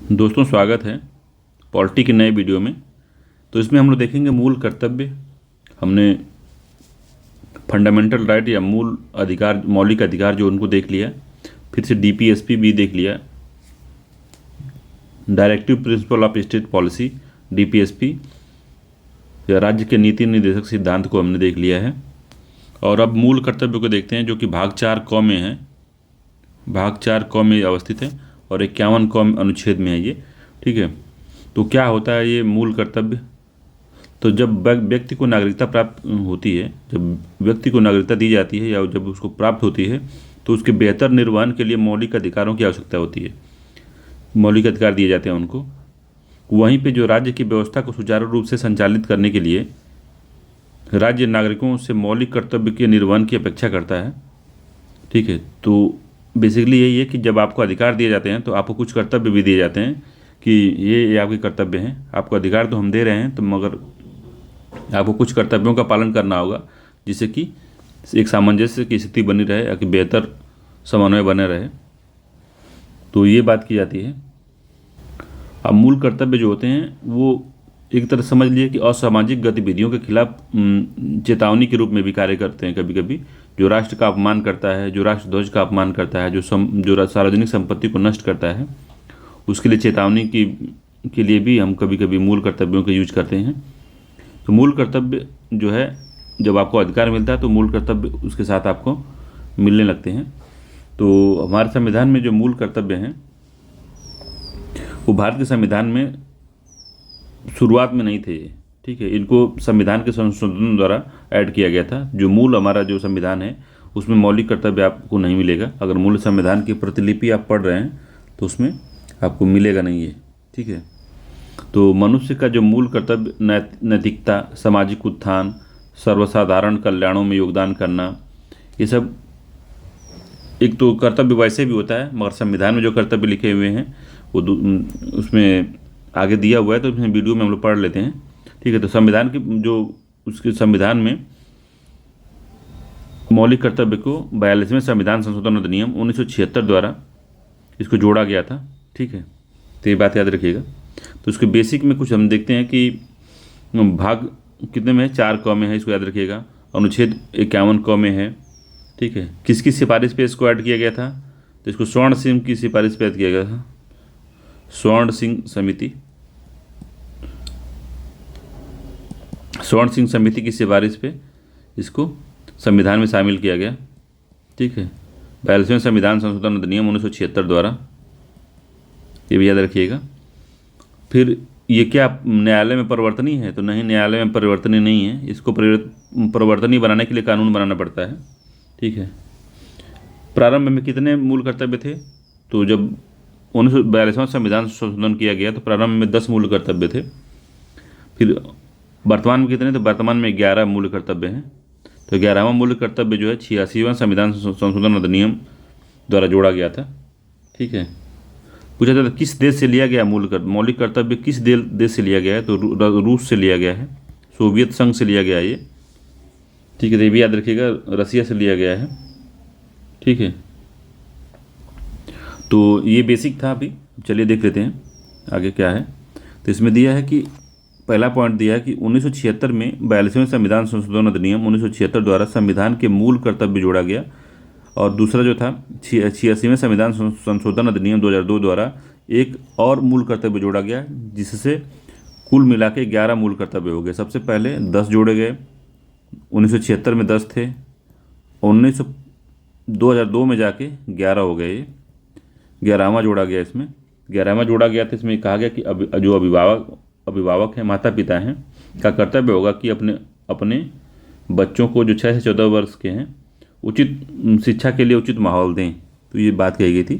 दोस्तों, स्वागत है पॉलिटी के नए वीडियो में। तो इसमें हम लोग देखेंगे मूल कर्तव्य। हमने फंडामेंटल राइट या मूल अधिकार, मौलिक अधिकार जो उनको देख लिया। फिर से डीपीएसपी भी देख लिया, directive principle of state policy, DPSP या राज्य के नीति निर्देशक सिद्धांत को हमने देख लिया है। और अब मूल कर्तव्य को देखते हैं, जो कि भाग 4 क में है। भाग 4 क में अवस्थित है और 51 क अनुच्छेद में है ये। ठीक है, तो क्या होता है ये मूल कर्तव्य? तो जब व्यक्ति को नागरिकता प्राप्त होती है, जब व्यक्ति को नागरिकता दी जाती है या जब उसको प्राप्त होती है, तो उसके बेहतर निर्वहन के लिए मौलिक अधिकारों की आवश्यकता होती है। मौलिक अधिकार दिए जाते हैं उनको। वहीं पे जो राज्य की व्यवस्था को सुचारू रूप से संचालित करने के लिए राज्य नागरिकों से मौलिक कर्तव्य के निर्वहन की अपेक्षा करता है। ठीक है, तो बेसिकली यही है कि जब आपको अधिकार दिए जाते हैं तो आपको कुछ कर्तव्य भी दिए जाते हैं कि ये आपके कर्तव्य हैं। आपको अधिकार तो हम दे रहे हैं, तो मगर आपको कुछ कर्तव्यों का पालन करना होगा, जिससे कि एक सामंजस्य की स्थिति बनी रहे या कि बेहतर समन्वय बने रहे। तो ये बात की जाती है। अब मूल कर्तव्य जो होते हैं वो एक तरह समझ लिए कि असामाजिक गतिविधियों के खिलाफ चेतावनी के रूप में भी कार्य करते हैं। कभी कभी जो राष्ट्र का अपमान करता है, जो राष्ट्र ध्वज का अपमान करता है, जो सार्वजनिक संपत्ति को नष्ट करता है, उसके लिए चेतावनी के लिए भी हम कभी कभी मूल कर्तव्यों का यूज करते हैं। तो मूल कर्तव्य जो है, जब आपको अधिकार मिलता है तो मूल कर्तव्य उसके साथ आपको मिलने लगते हैं। तो हमारे संविधान में जो मूल कर्तव्य हैं वो भारत के संविधान में शुरुआत में नहीं थे। ठीक है, इनको संविधान के संशोधन द्वारा ऐड किया गया था। जो मूल हमारा जो संविधान है उसमें मौलिक कर्तव्य आपको नहीं मिलेगा। अगर मूल संविधान की प्रतिलिपि आप पढ़ रहे हैं तो उसमें आपको मिलेगा नहीं है। ठीक है, तो मनुष्य का जो मूल कर्तव्य नैतिकता, सामाजिक उत्थान, सर्वसाधारण कल्याणों में योगदान करना, ये सब एक तो कर्तव्य वैसे भी होता है, मगर संविधान में जो कर्तव्य लिखे हुए हैं वो उसमें आगे दिया हुआ है, तो इसमें वीडियो में हम लोग पढ़ लेते हैं। ठीक है, तो संविधान की जो उसके संविधान में मौलिक कर्तव्य को 42वें संविधान संशोधन अधिनियम 1976 द्वारा इसको जोड़ा गया था। ठीक है, तो ये बात याद रखिएगा। तो उसके बेसिक में कुछ हम देखते हैं कि भाग कितने में है, 4 क में है, इसको याद रखिएगा। अनुच्छेद 51 क में है। ठीक है, किसकी सिफारिश पे इसको ऐड किया गया था? तो इसको स्वर्ण सिंह की सिफारिश पे ऐड किया गया था। स्वर्ण सिंह समिति की सिफारिश पे इसको संविधान में शामिल किया गया। ठीक है, 42वें संविधान संशोधन अधिनियम 1976 द्वारा, ये भी याद रखिएगा। फिर ये क्या न्यायालय में परिवर्तनीय है? तो नहीं, न्यायालय में परिवर्तनीय नहीं है। इसको परिवर्तनीय बनाने के लिए कानून बनाना पड़ता है। ठीक है, प्रारंभ में कितने मूल कर्तव्य थे? तो जब 1942वां संविधान संशोधन किया गया तो प्रारंभ में 10 मूल कर्तव्य थे। फिर वर्तमान में कितने? तो वर्तमान में 11 मूल कर्तव्य हैं। तो 11वां मूल कर्तव्य जो है 86वां संविधान संशोधन अधिनियम द्वारा जोड़ा गया था। ठीक है, पूछा जाता है किस देश से लिया गया मौलिक कर्तव्य किस देश से लिया गया है? तो रूस से लिया गया है, सोवियत संघ से लिया गया है ये। ठीक है, तो ये भी याद रखिएगा, रसिया से लिया गया है। ठीक है, तो ये बेसिक था। अभी चलिए देख लेते हैं आगे क्या है। तो इसमें दिया है कि पहला पॉइंट दिया है कि 1976 में 42वें संविधान संशोधन अधिनियम 1976 द्वारा संविधान के मूल कर्तव्य जोड़ा गया। और दूसरा जो था 86वें संविधान संशोधन अधिनियम 2002 द्वारा एक और मूल कर्तव्य जोड़ा गया, जिससे कुल मिला के 11 मूल कर्तव्य हो गए। सबसे पहले 10 जोड़े गए, 1976 में 10 थे, 2002 में जाके 11 हो गए। 11वां जोड़ा गया। इसमें 11वां जोड़ा गया तो इसमें कहा गया कि जो अभिभावक हैं, माता पिता हैं, का कर्तव्य होगा कि अपने बच्चों को जो 6 से 14 वर्ष के हैं उचित शिक्षा के लिए उचित माहौल दें। तो ये बात कही गई थी।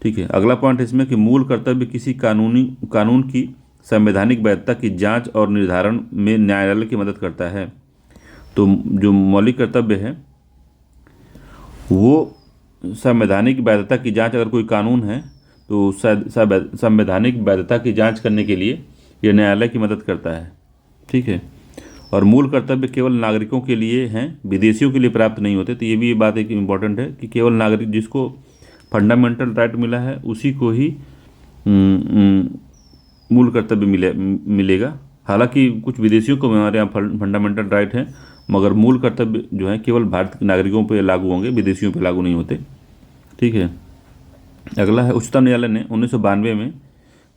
ठीक है, अगला पॉइंट इसमें कि मूल कर्तव्य किसी कानून की संवैधानिक वैधता की जांच और निर्धारण में न्यायालय की मदद करता है। तो जो मौलिक कर्तव्य है वो संवैधानिक वैधता की जांच, अगर कोई कानून है तो संवैधानिक वैधता की जांच करने के लिए यह न्यायालय की मदद करता है। ठीक है, और मूल कर्तव्य केवल नागरिकों के लिए हैं, विदेशियों के लिए प्राप्त नहीं होते। तो ये भी बात एक इम्पॉर्टेंट है कि केवल नागरिक, जिसको फंडामेंटल राइट मिला है, उसी को ही मूल कर्तव्य मिलेगा। हालांकि कुछ विदेशियों को हमारे यहाँ फंडामेंटल राइट है, मगर मूल कर्तव्य जो है केवल भारत के नागरिकों पर लागू होंगे, विदेशियों पर लागू नहीं होते। ठीक है। अगला है, उच्चतम न्यायालय ने 1992 में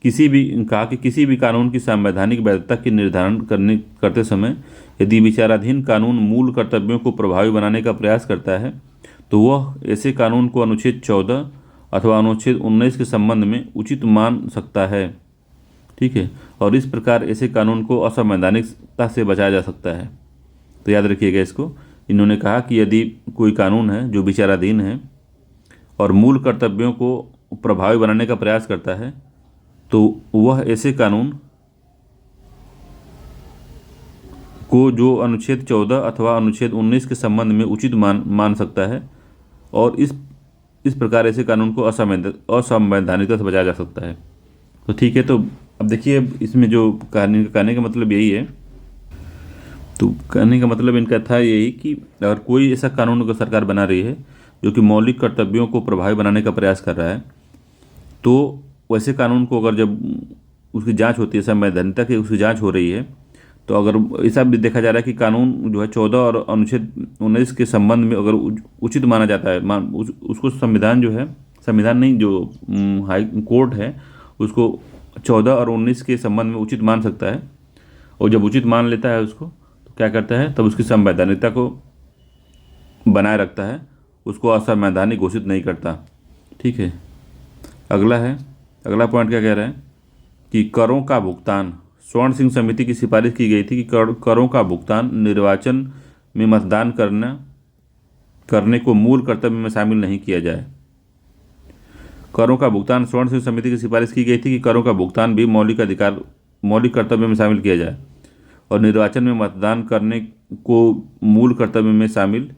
कहा कि किसी भी कानून की संवैधानिक वैधता की निर्धारण करते समय यदि विचाराधीन कानून मूल कर्तव्यों को प्रभावी बनाने का प्रयास करता है तो वह ऐसे कानून को अनुच्छेद 14 अथवा अनुच्छेद 19 के संबंध में उचित मान सकता है। ठीक है। और इस प्रकार ऐसे कानून को असंवैधानिकता से बचाया जा सकता है। तो याद रखिएगा इसको। इन्होंने कहा कि यदि कोई कानून है जो विचाराधीन है और मूल कर्तव्यों को प्रभावी बनाने का प्रयास करता है तो वह ऐसे कानून को जो अनुच्छेद 14 अथवा अनुच्छेद 19 के संबंध में उचित मान सकता है, और इस प्रकार ऐसे कानून को असंवैधानिकता से बचाया जा सकता है। तो ठीक है। तो अब देखिए इसमें जो कहने का मतलब यही है, तो कहने का मतलब इनका था यही कि अगर कोई ऐसा कानून अगर सरकार बना रही है जो कि मौलिक कर्तव्यों को प्रभावी बनाने का प्रयास कर रहा है, तो वैसे कानून को अगर जब उसकी जांच होती है, संवैधानिकता की उसकी जांच हो रही है, तो अगर ऐसा भी देखा जा रहा है कि कानून जो है 14 और अनुच्छेद 19 के संबंध में अगर उचित माना जाता है, उसको संविधान जो है, संविधान नहीं, जो हाई कोर्ट है उसको 14 और 19 के संबंध में उचित मान सकता है, और जब उचित मान लेता है उसको तो क्या करता है, तब उसकी संवैधानिकता को बनाए रखता है, उसको असंवैधानिक घोषित नहीं करता। ठीक है। अगला पॉइंट क्या कह रहा है कि करों का भुगतान, स्वर्ण सिंह समिति की सिफारिश की गई थी कि करों का भुगतान निर्वाचन में मतदान करने को मूल कर्तव्य में शामिल नहीं किया जाए। करों का भुगतान, स्वर्ण सिंह समिति की सिफारिश की गई थी कि करों का भुगतान भी मौलिक कर्तव्य में शामिल किया जाए और निर्वाचन में मतदान करने को मूल कर्तव्य में शामिल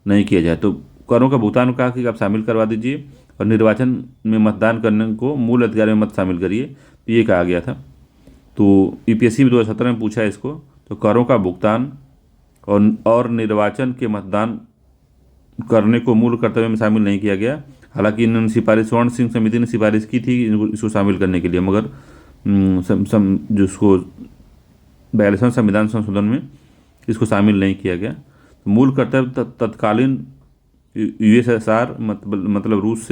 नहीं किया जाए। तो करों का भुगतान कहा कि आप शामिल करवा दीजिए और निर्वाचन में मतदान करने को मूल अधिकार में मत शामिल करिए, तो ये कहा गया था। तो यूपीएससी 2017 में पूछा है इसको। तो करों का भुगतान और निर्वाचन के मतदान करने को मूल कर्तव्य में शामिल नहीं किया गया। हालांकि इन्होंने स्वर्ण सिंह समिति ने सिफारिश की थी इसको शामिल करने के लिए, मगर जिसको 42वें संविधान संशोधन में इसको शामिल नहीं किया गया। तो मूल कर्तव्य तत्कालीन यूएसएसआर मतलब रूस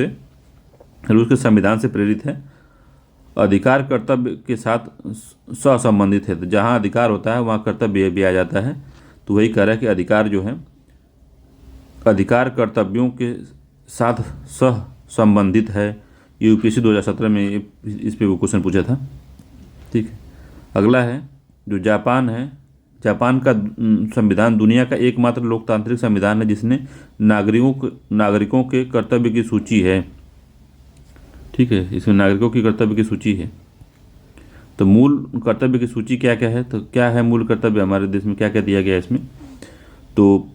के संविधान से प्रेरित है, अधिकार कर्तव्य के साथ सहसंबंधित है। तो जहाँ अधिकार होता है वहाँ कर्तव्य भी आ जाता है। तो वही कह रहा है कि अधिकार जो है अधिकार कर्तव्यों के साथ सह संबंधित है। यूपीएससी 2017 में इस पे वो क्वेश्चन पूछा था। ठीक है। अगला है जो जापान है। जापान का संविधान दुनिया का एकमात्र लोकतांत्रिक संविधान है जिसने नागरिकों के कर्तव्य की सूची है। ठीक है। इसमें नागरिकों की कर्तव्य की सूची है। तो मूल कर्तव्य की सूची क्या क्या है, तो क्या है मूल कर्तव्य हमारे देश में, क्या क्या दिया गया है इसमें। तो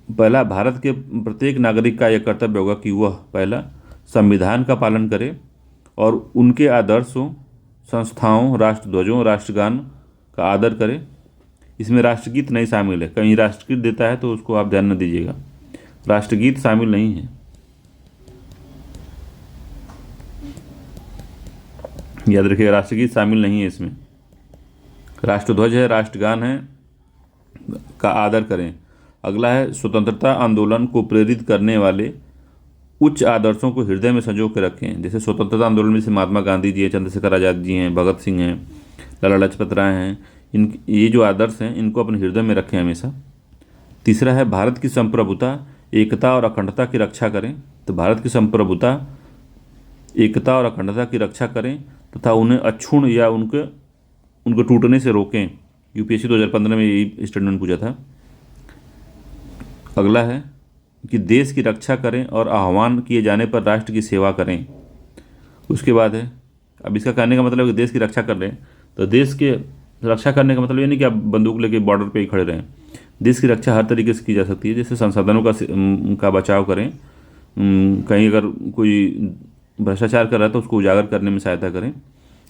पहला, भारत के प्रत्येक नागरिक का यह कर्तव्य होगा कि वह पहला संविधान का पालन करे और उनके आदर्शों, संस्थाओं, राष्ट्रध्वजों, राष्ट्रगान का आदर करे। इसमें राष्ट्रगीत नहीं शामिल है, कहीं राष्ट्रगीत देता है तो उसको आप ध्यान न दीजिएगा, राष्ट्रगीत शामिल नहीं है, याद रखिएगा राष्ट्रगीत शामिल नहीं है इसमें। राष्ट्रध्वज है, राष्ट्रगान है का आदर करें। अगला है स्वतंत्रता आंदोलन को प्रेरित करने वाले उच्च आदर्शों को हृदय में संजो के रखें। जैसे स्वतंत्रता आंदोलन में से महात्मा गांधी जी हैं, चंद्रशेखर आज़ाद जी हैं, भगत सिंह हैं, लाला लाजपत राय हैं, ये जो आदर्श हैं इनको अपने हृदय में रखें हमेशा। तीसरा है भारत की संप्रभुता, एकता और अखंडता की रक्षा करें। तो भारत की संप्रभुता, एकता और अखंडता की रक्षा करें तथा उन्हें अक्षुण्ण या उनको टूटने से रोकें। यूपीएससी 2015 में यही स्टेटमेंट पूछा था। अगला है कि देश की रक्षा करें और आह्वान किए जाने पर राष्ट्र की सेवा करें। उसके बाद है, अब इसका कहने का मतलब कि देश की रक्षा कर रहे हैं, तो देश के रक्षा करने का मतलब ये नहीं कि आप बंदूक लेके बॉर्डर पे ही खड़े रहें। देश की रक्षा हर तरीके से की जा सकती है। जैसे संसाधनों का बचाव करें, कहीं अगर कोई भ्रष्टाचार कर रहा है तो उसको उजागर करने में सहायता करें।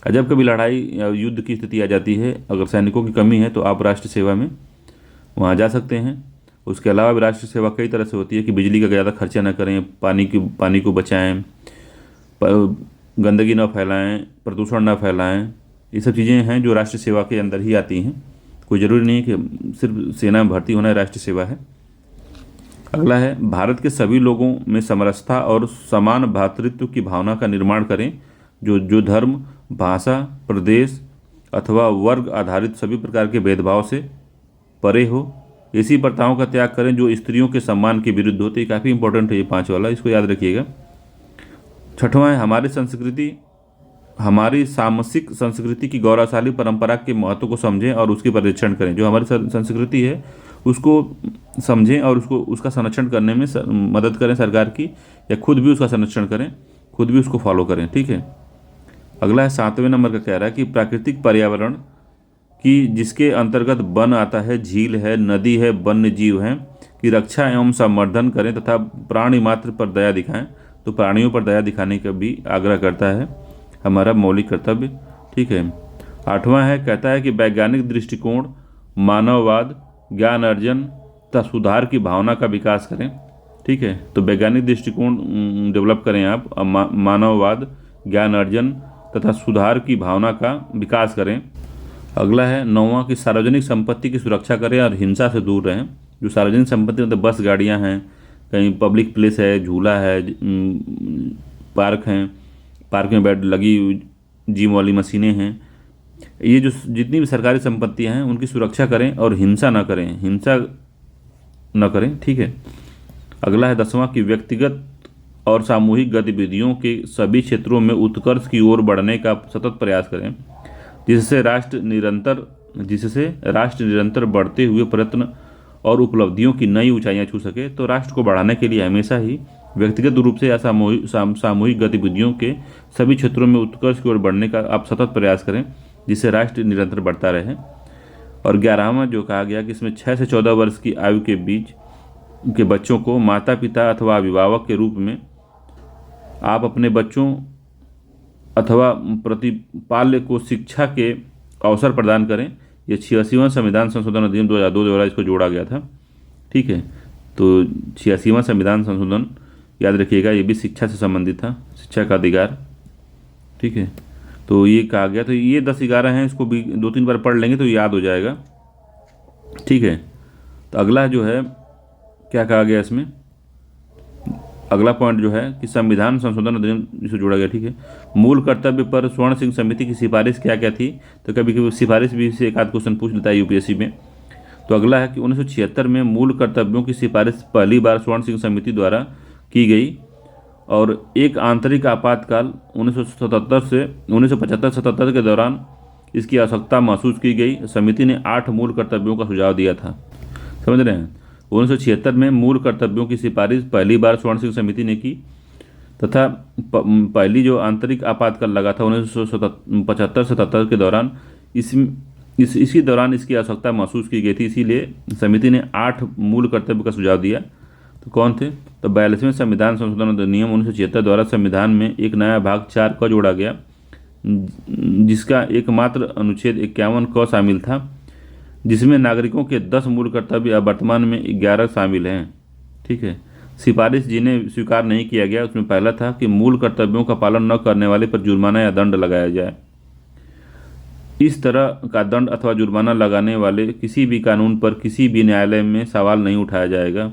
जब कभी लड़ाई या युद्ध की स्थिति आ जाती है, अगर सैनिकों की कमी है तो आप राष्ट्र सेवा में वहाँ जा सकते हैं। उसके अलावा भी राष्ट्र सेवा कई तरह से होती है कि बिजली का ज़्यादा खर्चा न करें, पानी को बचाएं, गंदगी न फैलाएं, प्रदूषण न फैलाएं। ये सब चीज़ें हैं जो राष्ट्र सेवा के अंदर ही आती हैं। कोई ज़रूरी नहीं है कि सिर्फ सेना में भर्ती होना राष्ट्र सेवा है। अगला है, भारत के सभी लोगों में समरसता और समान भ्रातृत्व की भावना का निर्माण करें, जो जो धर्म, भाषा, प्रदेश अथवा वर्ग आधारित सभी प्रकार के भेदभाव से परे हो। ऐसी प्रथाओं का त्याग करें जो स्त्रियों के सम्मान के विरुद्ध होते। ये काफ़ी इंपॉर्टेंट है, ये 5 वाला, इसको याद रखिएगा। छठवां है, हमारी सामसिक संस्कृति की गौरवशाली परंपरा के महत्व को समझें और उसके परिरक्षण करें। जो हमारी संस्कृति है उसको समझें और उसका संरक्षण करने में मदद करें सरकार की, या खुद भी उसका संरक्षण करें, खुद भी उसको फॉलो करें। ठीक है। अगला है 7वें नंबर का कह रहा है कि प्राकृतिक पर्यावरण की, जिसके अंतर्गत वन आता है, झील है, नदी है, वन्य जीव हैं, की रक्षा एवं संवर्धन करें तथा प्राणी मात्र पर दया दिखाएं। तो प्राणियों पर दया दिखाने का भी आग्रह करता है, हमारा मौलिक कर्तव्य। ठीक है। 8वां है, कहता है कि वैज्ञानिक दृष्टिकोण, मानववाद, ज्ञान अर्जन तथा सुधार की भावना का विकास करें। ठीक है। तो वैज्ञानिक दृष्टिकोण डेवलप करें आप, मानववाद, ज्ञान अर्जन तथा सुधार की भावना का विकास करें। अगला है 9वां कि सार्वजनिक संपत्ति की सुरक्षा करें और हिंसा से दूर रहें। जो सार्वजनिक संपत्ति मतलब बस, गाड़ियां हैं, कहीं पब्लिक प्लेस है, झूला है, पार्क हैं, पार्क में बेड लगी, जिम वाली मशीनें हैं, ये जो जितनी भी सरकारी संपत्तियां हैं उनकी सुरक्षा करें और हिंसा न करें। ठीक है। अगला है 10वां कि व्यक्तिगत और सामूहिक गतिविधियों के सभी क्षेत्रों में उत्कर्ष की ओर बढ़ने का सतत प्रयास करें, जिससे राष्ट्र निरंतर बढ़ते हुए प्रयत्न और उपलब्धियों की नई ऊंचाइयां छू सके। तो राष्ट्र को बढ़ाने के लिए हमेशा ही व्यक्तिगत रूप से या सामूहिक गतिविधियों के सभी क्षेत्रों में उत्कर्ष की ओर बढ़ने का आप सतत प्रयास करें, जिससे राष्ट्र निरंतर बढ़ता रहे। और 11वां जो कहा गया कि इसमें 6 से 14 वर्ष की आयु के बीच के बच्चों को माता पिता अथवा अभिभावक के रूप में आप अपने बच्चों अथवा प्रतिपाल्य को शिक्षा के अवसर प्रदान करें। ये 86वां संविधान संशोधन अधिनियम 2002 द्वारा इसको जोड़ा गया था। ठीक है। तो 86वां संविधान संशोधन याद रखिएगा, ये भी शिक्षा से संबंधित था, शिक्षा का अधिकार। ठीक है। तो ये कहा गया, तो ये 10-11 हैं, इसको भी 2-3 बार पढ़ लेंगे तो याद हो जाएगा। ठीक है। तो अगला जो है क्या कहा गया इसमें, अगला पॉइंट जो है कि संविधान संशोधन अधिनियम जिसे जोड़ा गया। ठीक है। मूल कर्तव्य पर स्वर्ण सिंह समिति की सिफारिश क्या क्या थी, तो कभी कभी सिफारिश भी से एक आध क्वेश्चन पूछ लेता है यूपीएससी में। तो अगला है कि 1976 में मूल कर्तव्यों की सिफारिश पहली बार स्वर्ण सिंह समिति द्वारा की गई और एक आंतरिक आपातकाल 1975-77 के दौरान इसकी आवश्यकता महसूस की गई। समिति ने 8 मूल कर्तव्यों का सुझाव दिया था। समझ रहे हैं। 1976 में मूल कर्तव्यों की सिफारिश पहली बार स्वर्ण सिंह समिति ने की तथा पहली जो आंतरिक आपातकाल लगा था 1975-77 के दौरान इसी दौरान इसकी आवश्यकता महसूस की गई थी। इसीलिए समिति ने 8 मूल कर्तव्य का सुझाव दिया। तो कौन थे, तो 42वें संविधान संशोधन अधिनियम 1976 द्वारा संविधान में एक नया भाग 4 का जोड़ा गया, जिसका एकमात्र अनुच्छेद 51 क शामिल था, जिसमें नागरिकों के 10 मूल कर्तव्य अब वर्तमान में 11 शामिल हैं। ठीक है। सिफारिश जिन्हें स्वीकार नहीं किया गया उसमें पहला था कि मूल कर्तव्यों का पालन न करने वाले पर जुर्माना या दंड लगाया जाए। इस तरह का दंड अथवा जुर्माना लगाने वाले किसी भी कानून पर किसी भी न्यायालय में सवाल नहीं उठाया जाएगा।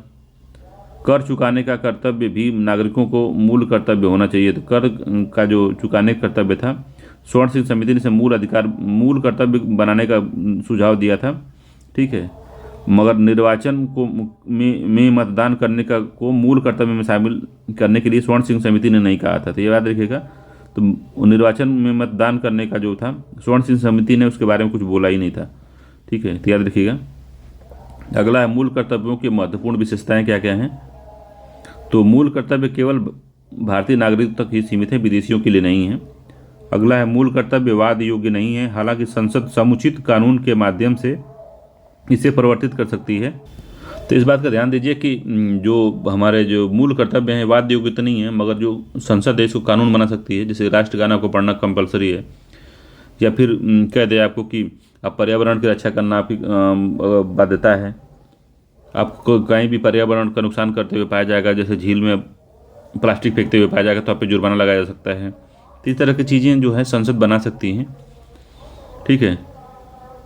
कर चुकाने का कर्तव्य भी नागरिकों को मूल कर्तव्य होना चाहिए। तो कर का जो चुकाने का कर्तव्य था, स्वर्ण सिंह समिति ने मूल कर्तव्य बनाने का सुझाव दिया था। ठीक है। मगर निर्वाचन को में मतदान करने का को मूल कर्तव्य में शामिल करने के लिए स्वर्ण सिंह समिति ने नहीं कहा था। तो ये याद रखिएगा। तो निर्वाचन में मतदान करने का जो था स्वर्ण सिंह समिति ने उसके बारे में कुछ बोला ही नहीं था। ठीक है। तो याद रखिएगा। अगला है मूल कर्तव्यों की महत्वपूर्ण विशेषताएं क्या क्या हैं। तो मूल कर्तव्य केवल भारतीय नागरिक तक ही सीमित है, विदेशियों के लिए नहीं है। अगला है मूल कर्तव्य वाद योग्य नहीं है, हालांकि संसद समुचित कानून के माध्यम से इसे परिवर्तित कर सकती है। तो इस बात का ध्यान दीजिए कि जो हमारे जो मूल कर्तव्य हैं वाद योग्य तो नहीं है, मगर जो संसद है इसको कानून बना सकती है। जैसे राष्ट्रगान आपको पढ़ना कंपलसरी है, या फिर कह दे आपको कि आप पर्यावरण की रक्षा करना आपकी बाध्यता है। आपको कहीं भी पर्यावरण का नुकसान करते हुए पाया जाएगा, जैसे झील में प्लास्टिक फेंकते हुए पाया जाएगा, तो आप पे जुर्माना लगाया जा सकता है। तो इस तरह की चीज़ें जो है संसद बना सकती हैं, ठीक है।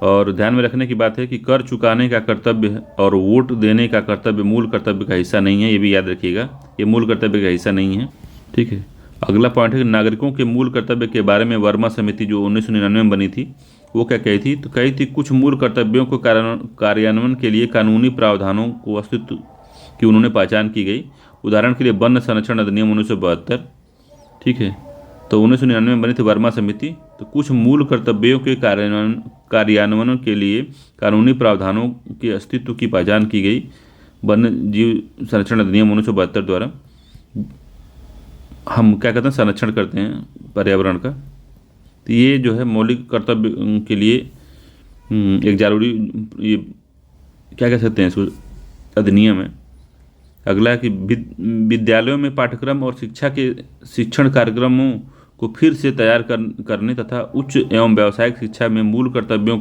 और ध्यान में रखने की बात है कि कर चुकाने का कर्तव्य है और वोट देने का कर्तव्य मूल कर्तव्य का हिस्सा नहीं है, ये भी याद रखिएगा, ये मूल कर्तव्य का हिस्सा नहीं है, ठीक है। अगला पॉइंट है कि नागरिकों के मूल कर्तव्य के बारे में वर्मा समिति जो 1999 में बनी थी वो क्या कही थी, तो कही थी कुछ मूल कर्तव्यों को कार्यान्वयन के लिए कानूनी प्रावधानों को अस्तित्व की उन्होंने पहचान की गई। उदाहरण के लिए वन संरक्षण अधिनियम 1972, ठीक है। तो 1999 में बनी थी वर्मा समिति। तो कुछ मूल कर्तव्यों के कार्यान्वयन के लिए कानूनी प्रावधानों के अस्तित्व की पहचान की गई वन्य जीव संरक्षण अधिनियम 1972 द्वारा। हम क्या कहते हैं, संरक्षण करते हैं पर्यावरण का। तो ये जो है मौलिक कर्तव्य के लिए एक जरूरी, ये क्या कह सकते हैं इसको, अधिनियम है। अगला है कि विद्यालयों में पाठ्यक्रम और शिक्षा के शिक्षण कार्यक्रमों को फिर से तैयार करने तथा उच्च एवं व्यावसायिक शिक्षा में मूल कर्तव्यों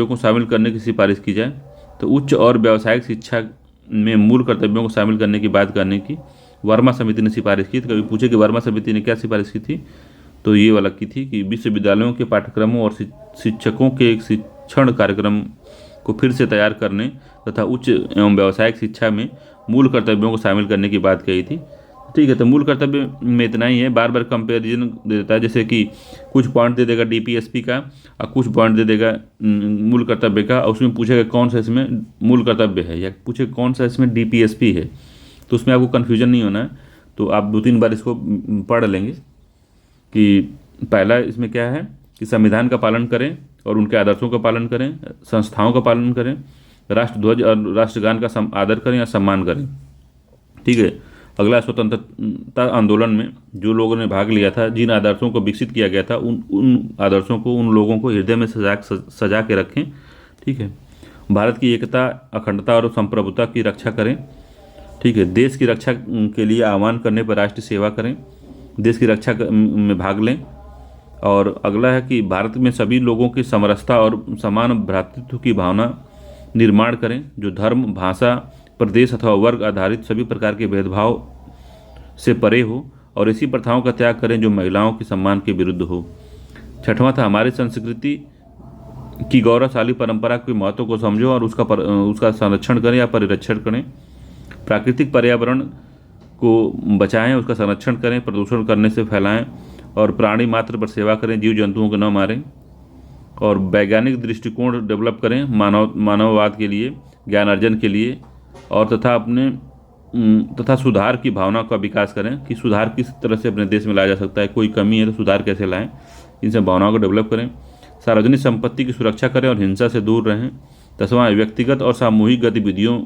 को शामिल करने की सिफारिश की जाए। तो उच्च और व्यावसायिक शिक्षा में मूल कर्तव्यों को शामिल करने की बात करने की वर्मा समिति ने सिफारिश की। तो कभी पूछे कि वर्मा समिति ने क्या सिफारिश की थी, तो ये वाला की थी कि विश्वविद्यालयों के पाठ्यक्रमों और शिक्षकों के शिक्षण कार्यक्रम को फिर से तैयार करने तथा उच्च एवं व्यावसायिक शिक्षा में मूल कर्तव्यों को शामिल करने की बात कही थी, ठीक है। तो मूल कर्तव्य में इतना ही है, बार बार कंपैरिजन दे देता है, जैसे कि कुछ पॉइंट दे देगा डीपीएसपी का और कुछ पॉइंट दे देगा मूल कर्तव्य का, और उसमें पूछेगा कौन सा इसमें मूल कर्तव्य है या पूछे कौन सा इसमें डीपीएसपी है। तो उसमें आपको कन्फ्यूजन नहीं होना है। तो आप 2-3 बार इसको पढ़ लेंगे कि पहला इसमें क्या है कि संविधान का पालन करें और उनके आदर्शों का पालन करें, संस्थाओं का पालन करें, राष्ट्रध्वज और राष्ट्रगान का आदर करें या सम्मान करें, ठीक है। अगला, स्वतंत्रता आंदोलन में जो लोगों ने भाग लिया था, जिन आदर्शों को विकसित किया गया था, उन आदर्शों को, उन लोगों को हृदय में सजा के रखें, ठीक है। भारत की एकता, अखंडता और संप्रभुता की रक्षा करें, ठीक है। देश की रक्षा के लिए आह्वान करने पर राष्ट्र सेवा करें, देश की रक्षा में भाग लें। और अगला है कि भारत में सभी लोगों की समरसता और समान भ्रातृत्व की भावना निर्माण करें, जो धर्म, भाषा, प्रदेश अथवा वर्ग आधारित सभी प्रकार के भेदभाव से परे हो, और ऐसी प्रथाओं का त्याग करें जो महिलाओं के सम्मान के विरुद्ध हो। छठवां था, हमारी संस्कृति की गौरवशाली परंपरा के महत्व को समझो और उसका संरक्षण करें या परिरक्षण करें। प्राकृतिक पर्यावरण को बचाएं, उसका संरक्षण करें, प्रदूषण करने से फैलाएं, और प्राणी मात्र पर सेवा करें, जीव जंतुओं को न मारें। और वैज्ञानिक दृष्टिकोण डेवलप करें मानववाद के लिए, ज्ञान अर्जन के लिए, और तथा सुधार की भावना का विकास करें कि सुधार किस तरह से अपने देश में लाया जा सकता है, कोई कमी है तो सुधार कैसे लाएं, इन सब भावनाओं को डेवलप करें। सार्वजनिक संपत्ति की सुरक्षा करें और हिंसा से दूर रहें। 10वां, व्यक्तिगत और सामूहिक गतिविधियों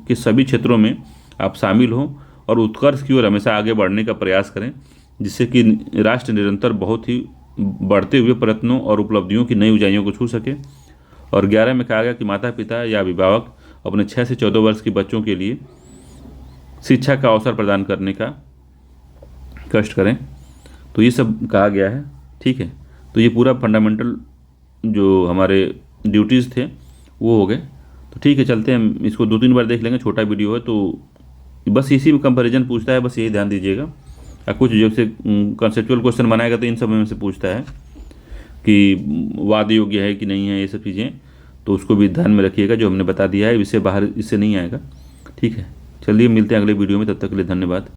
के सभी क्षेत्रों में आप शामिल हों और उत्कर्ष की ओर हमेशा आगे बढ़ने का प्रयास करें, जिससे कि राष्ट्र निरंतर बहुत ही बढ़ते हुए प्रयत्नों और उपलब्धियों की नई ऊंचाइयों को छू सके। और 11 में कहा गया कि माता पिता या अभिभावक अपने 6 से 14 वर्ष के बच्चों के लिए शिक्षा का अवसर प्रदान करने का कष्ट करें। तो ये सब कहा गया है, ठीक है। तो ये पूरा फंडामेंटल जो हमारे ड्यूटीज़ थे वो हो गए। तो ठीक है, चलते हैं, इसको 2-3 बार देख लेंगे, छोटा वीडियो है तो बस इसी में कंपैरिजन पूछता है, बस यही ध्यान दीजिएगा। या कुछ जैसे कंसेप्चुअल क्वेश्चन बनाएगा तो इन सब में से पूछता है कि वाद योग्य है कि नहीं है, ये सब चीज़ें, तो उसको भी ध्यान में रखिएगा। जो हमने बता दिया है इससे बाहर इससे नहीं आएगा, ठीक है। चलिए मिलते हैं अगले वीडियो में, तब तक के लिए धन्यवाद।